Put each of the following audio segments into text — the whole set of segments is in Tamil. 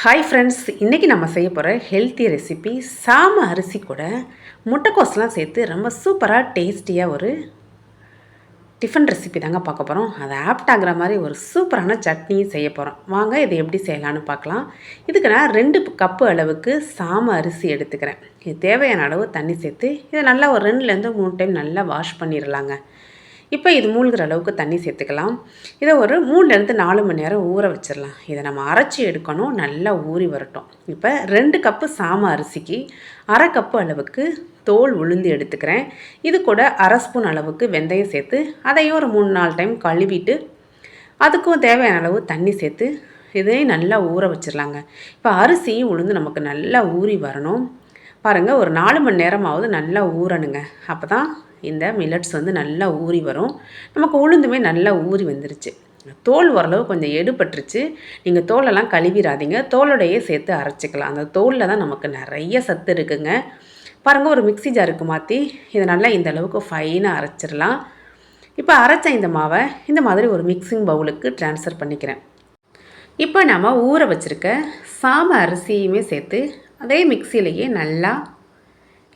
ஹாய் ஃப்ரெண்ட்ஸ், இன்றைக்கி நம்ம செய்ய போகிற ஹெல்த்தி ரெசிபி சாம அரிசி கூட முட்டைக்கோஸ்லாம் சேர்த்து ரொம்ப சூப்பராக டேஸ்டியாக ஒரு டிஃபன் ரெசிபி தாங்க பார்க்க போகிறோம். அதை ஆப்ட் ஆகிற மாதிரி ஒரு சூப்பரான சட்னியும் செய்ய போகிறோம். வாங்க இதை எப்படி செய்யலான்னு பார்க்கலாம். இதுக்கு நான் 2 கப்பு அளவுக்கு சாம அரிசி எடுத்துக்கிறேன். இது தேவையான அளவு தண்ணி சேர்த்து இதை நல்லா ஒரு 2லேருந்து 3 டைம் நல்லா வாஷ் பண்ணிடலாங்க. இப்போ இது மூழ்கிற அளவுக்கு தண்ணி சேர்த்துக்கலாம். இதை ஒரு 3லேருந்து 4 மணி நேரம் ஊற வச்சிடலாம். இதை நம்ம அரைச்சி எடுக்கணும், நல்லா ஊறி வரட்டும். இப்போ 2 கப்பு சாம அரிசிக்கு 1/2 கப்பு அளவுக்கு தோல் உளுந்து எடுத்துக்கிறேன். இது கூட 1/2 ஸ்பூன் அளவுக்கு வெந்தயம் சேர்த்து அதையும் ஒரு 3-4 டைம் கழுவிட்டு அதுக்கும் தேவையான அளவு தண்ணி சேர்த்து இதையும் நல்லா ஊற வச்சிடலாங்க. இப்போ அரிசியும் உளுந்து நமக்கு நல்லா ஊறி வரணும். பாருங்கள், ஒரு 4 மணி நேரமாவது நல்லா ஊறணுங்க. அப்போ தான் இந்த மில்லட்ஸ் நல்லா ஊறி வரும். நமக்கு உளுந்துமே நல்லா ஊறி வந்துருச்சு. தோல் ஓரளவு கொஞ்சம் எடுபட்டுருச்சு. நீங்கள் தோலெல்லாம் கழுவிடாதீங்க, தோலோடையே சேர்த்து அரைச்சிக்கலாம். அந்த தோலில் தான் நமக்கு நிறைய சத்து இருக்குங்க. பாருங்கள், ஒரு மிக்ஸி ஜாருக்கு மாற்றி இதை நல்லா இந்த அளவுக்கு ஃபைனாக அரைச்சிடலாம். இப்போ அரைச்ச இந்த மாவை இந்த மாதிரி ஒரு மிக்சிங் பவுலுக்கு ட்ரான்ஸ்ஃபர் பண்ணிக்கிறேன். இப்போ நம்ம ஊற வச்சுருக்க சாம அரிசியுமே சேர்த்து அதே மிக்சியிலேயே நல்லா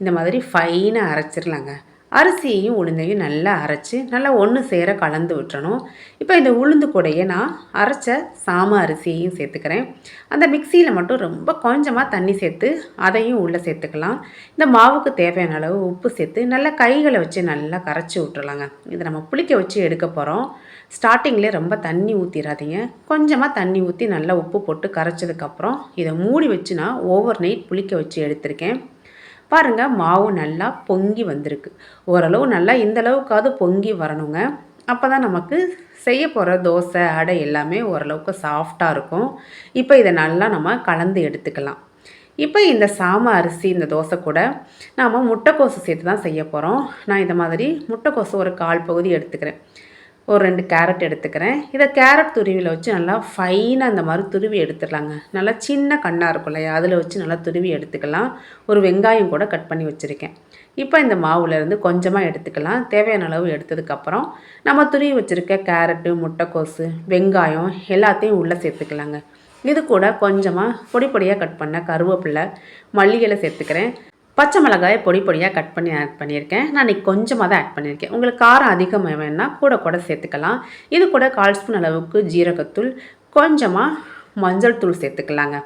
இந்த மாதிரி ஃபைனாக அரைச்சிடலாங்க. அரிசியையும் உளுந்தையும் நல்லா அரைச்சி நல்லா ஒன்று சேர கலந்து விட்டுறணும். இப்போ இந்த உளுந்து கூடையே நான் அரைச்ச சாம அரிசியையும் சேர்த்துக்கிறேன். அந்த மிக்சியில் மட்டும் ரொம்ப கொஞ்சமாக தண்ணி சேர்த்து அதையும் உள்ளே சேர்த்துக்கலாம். இந்த மாவுக்கு தேவையான அளவு உப்பு சேர்த்து நல்லா கைகளை வச்சு நல்லா கரைச்சி விட்டுறலாங்க. இதை நம்ம புளிக்க வச்சு எடுக்க போகிறோம். ஸ்டார்டிங்லேயே ரொம்ப தண்ணி ஊற்றிடாதீங்க. கொஞ்சமாக தண்ணி ஊற்றி நல்லா உப்பு போட்டு கரைச்சதுக்கப்புறம் இதை மூடி வச்சு நான் ஓவர் நைட் புளிக்க வச்சு எடுத்திருக்கேன். பாருங்கள், மாவு நல்லா பொங்கி வந்திருக்கு. ஓரளவு நல்லா இந்தளவுக்காவது பொங்கி வரணுங்க. அப்போ தான் நமக்கு செய்ய போகிற தோசை அடை எல்லாமே ஓரளவுக்கு சாஃப்டாக இருக்கும். இப்போ இதை நல்லா நம்ம கலந்து எடுத்துக்கலாம். இப்போ இந்த சாம அரிசி இந்த தோசை கூட நாம் முட்டைக்கோசு சேர்த்து தான் செய்ய போகிறோம். நான் இந்த மாதிரி முட்டைக்கோசு ஒரு 1/4 பகுதி எடுத்துக்கிறேன். ஒரு 2 கேரட் எடுத்துக்கிறேன். இதை கேரட் துருவியில் வச்சு நல்லா ஃபைனாக அந்த மாதிரி துருவி எடுத்துடலாங்க. நல்லா சின்ன கண்ணாக இருக்கும் இல்லையா, அதில் வச்சு நல்லா துருவி எடுத்துக்கலாம். ஒரு வெங்காயம் கூட கட் பண்ணி வச்சுருக்கேன். இப்போ இந்த மாவுலேருந்து கொஞ்சமாக எடுத்துக்கலாம். தேவையான அளவு எடுத்ததுக்கப்புறம் நம்ம துருவி வச்சுருக்க கேரட்டு, முட்டைக்கோசு, வெங்காயம் எல்லாத்தையும் உள்ளே சேர்த்துக்கலாங்க. இது கூட கொஞ்சமாக பொடி பொடியாக கட் பண்ண கருவேப்பிலை, மல்லி இலை சேர்த்துக்கிறேன். பச்சை மிளகாயை பொடி பொடியாக கட் பண்ணி ஆட் பண்ணியிருக்கேன். நான் இன்றைக்கி கொஞ்சமாக தான் ஆட் பண்ணியிருக்கேன். உங்களுக்கு காரம் அதிகமாக வேணுன்னா கூட சேர்த்துக்கலாம். இது கூட 1/4 ஸ்பூன் அளவுக்கு ஜீரகத்தூள், கொஞ்சமாக மஞ்சள் தூள் சேர்த்துக்கலாங்க.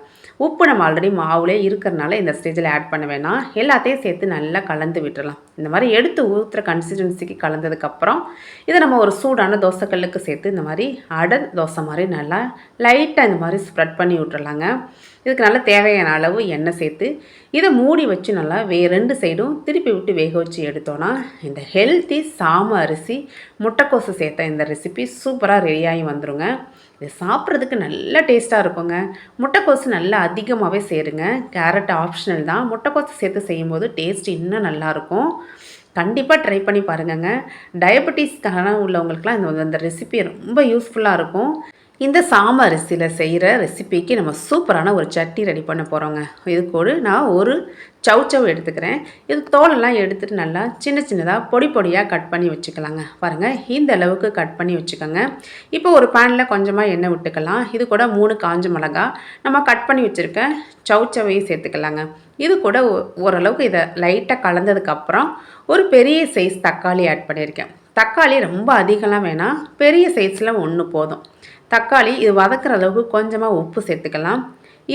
உப்பு நம்ம ஆல்ரெடி மாவுலே இருக்கிறனால இந்த ஸ்டேஜில் ஆட் பண்ண வேணாம். எல்லாத்தையும் சேர்த்து நல்லா கலந்து விட்டுடலாம். இந்த மாதிரி எடுத்து ஊற்றுற கன்சிஸ்டன்சிக்கு கலந்ததுக்கப்புறம் இதை நம்ம ஒரு சூடான தோசைக்கல்லுக்கு சேர்த்து இந்த மாதிரி அடை தோசை மாதிரி நல்லா லைட்டாக இந்த மாதிரி ஸ்ப்ரெட் பண்ணி விட்டுறலாங்க. இதுக்கு நல்லா தேவையான அளவு எண்ணெய் சேர்த்து இதை மூடி வச்சு நல்லா 2 சைடும் திருப்பி விட்டு வேக வச்சு எடுத்தோன்னா இந்த ஹெல்த்தி சாம அரிசி முட்டைக்கோசு சேர்த்த இந்த ரெசிபி சூப்பராக ரெடியாகி வந்துடுங்க. இது சாப்பிட்றதுக்கு நல்ல டேஸ்ட்டாக இருக்குங்க. முட்டைக்கோசு நல்லா அதிகமாகவே சேருங்க. கேரட் ஆப்ஷனல் தான். முட்டைக்கோசு சேர்த்து செய்யும்போது டேஸ்ட் இன்னும் நல்லாயிருக்கும். கண்டிப்பாக ட்ரை பண்ணி பாருங்கங்க. டயபெட்டிஸ்க்கான உள்ளவங்களுக்குலாம் இந்த ரெசிபி ரொம்ப யூஸ்ஃபுல்லாக இருக்கும். இந்த சாம அரிசியில் செய்கிற ரெசிபிக்கு நம்ம சூப்பரான ஒரு சட்னி ரெடி பண்ண போகிறோங்க. இது கூட நான் ஒரு சவ் எடுத்துக்கிறேன். இது தோலெல்லாம் எடுத்துகிட்டு நல்லா சின்னதாக பொடி பொடியாக கட் பண்ணி வச்சுக்கலாங்க. பாருங்கள், இந்த அளவுக்கு கட் பண்ணி வச்சுக்கோங்க. இப்போ ஒரு பேனில் கொஞ்சமாக எண்ணெய் விட்டுக்கலாம். இது கூட 3 காஞ்ச மிளகா நம்ம கட் பண்ணி வச்சுருக்க சவ்வையும் சேர்த்துக்கலாங்க. இது கூட ஓரளவுக்கு இதை லைட்டாக கலந்ததுக்கப்புறம் ஒரு பெரிய சைஸ் தக்காளி ஆட் பண்ணியிருக்கேன். தக்காளி ரொம்ப அதிகம்லாம் வேணாம், பெரிய சைஸில் 1 போதும். தக்காளி இது வதக்கிற அளவுக்கு கொஞ்சமாக உப்பு சேர்த்துக்கலாம்.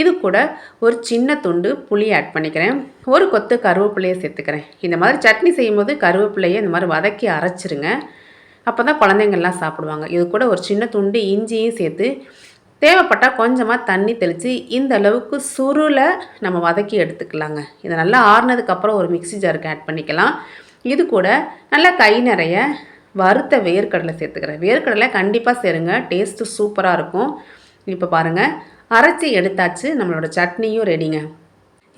இது கூட ஒரு சின்ன துண்டு புளி ஆட் பண்ணிக்கிறேன். ஒரு கொத்து கருவேப்பிலையை சேர்த்துக்கிறேன். இந்த மாதிரி சட்னி செய்யும்போது கருவேப்பிலையை இந்த மாதிரி வதக்கி அரைச்சிருங்க. அப்போ தான் குழந்தைங்கள்லாம் சாப்பிடுவாங்க. இது கூட ஒரு சின்ன துண்டு இஞ்சியும் சேர்த்து தேவைப்பட்டால் கொஞ்சமாக தண்ணி தெளித்து இந்த அளவுக்கு சுருளை நம்ம வதக்கி எடுத்துக்கலாங்க. இதை நல்லா ஆறுனதுக்கப்புறம் ஒரு மிக்ஸி ஜாருக்கு ஆட் பண்ணிக்கலாம். இது கூட நல்லா கை நிறைய வறுத்த வேர்க்கடலை சேர்த்துக்கிறேன். வேர்க்கடலை கண்டிப்பாக சேருங்க, டேஸ்ட்டு சூப்பராக இருக்கும். இப்போ பாருங்கள், அரைச்சி எடுத்தாச்சு. நம்மளோட சட்னியும் ரெடிங்க.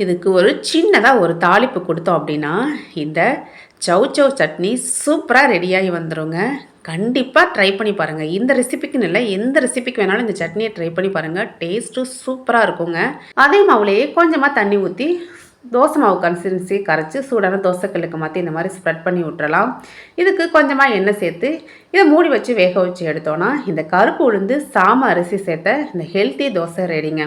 இதுக்கு ஒரு சின்னதாக ஒரு தாளிப்பு கொடுத்தோம் அப்படின்னா இந்த சவ் சட்னி சூப்பராக ரெடியாகி வந்துடுங்க. கண்டிப்பாக ட்ரை பண்ணி பாருங்கள். இந்த ரெசிபிக்குன்னு இல்லை, எந்த ரெசிபிக்கு வேணாலும் இந்த சட்னியை ட்ரை பண்ணி பாருங்கள். டேஸ்ட்டு சூப்பராக இருக்குங்க. அதே மாவுலேயே கொஞ்சமாக தண்ணி ஊற்றி தோசை மாவு கன்சிஸ்டன்சி கரைச்சி சூடான தோசைக்கல்லுக்கு மாற்றி இந்த மாதிரி ஸ்ப்ரெட் பண்ணி விட்டுறலாம். இதுக்கு கொஞ்சமாக எண்ணெய் சேர்த்து இதை மூடி வச்சு வேக வச்சு எடுத்தோன்னா இந்த கருப்பு உளுந்து சாம அரிசி சேர்த்த இந்த ஹெல்த்தி தோசை ரெடிங்க.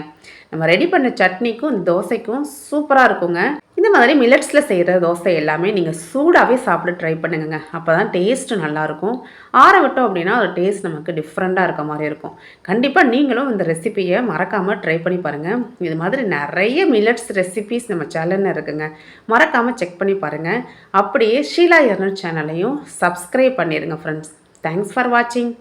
நம்ம ரெடி பண்ண சட்னிக்கும் இந்த தோசைக்கும் சூப்பராக இருக்குங்க. இந்த மாதிரி மில்லட்ஸில் செய்கிற தோசை எல்லாமே நீங்கள் சூடாகவே சாப்பிட ட்ரை பண்ணுங்க. அப்போ தான் டேஸ்ட்டு நல்லாயிருக்கும். ஆற விட்டோம் அப்படின்னா ஒரு டேஸ்ட் நமக்கு டிஃப்ரெண்ட்டாக இருக்க மாதிரி இருக்கும். கண்டிப்பாக நீங்களும் இந்த ரெசிபியை மறக்காமல் ட்ரை பண்ணி பாருங்கள். இது மாதிரி நிறைய மில்லட்ஸ் ரெசிபிஸ் நம்ம சேனலில் இருக்குங்க. மறக்காமல் செக் பண்ணி பாருங்கள். அப்படியே ஷீலா எர்னட் சேனலையும் சப்ஸ்கிரைப் பண்ணிடுங்க ஃப்ரெண்ட்ஸ். தேங்க்ஸ் ஃபார் வாட்சிங்.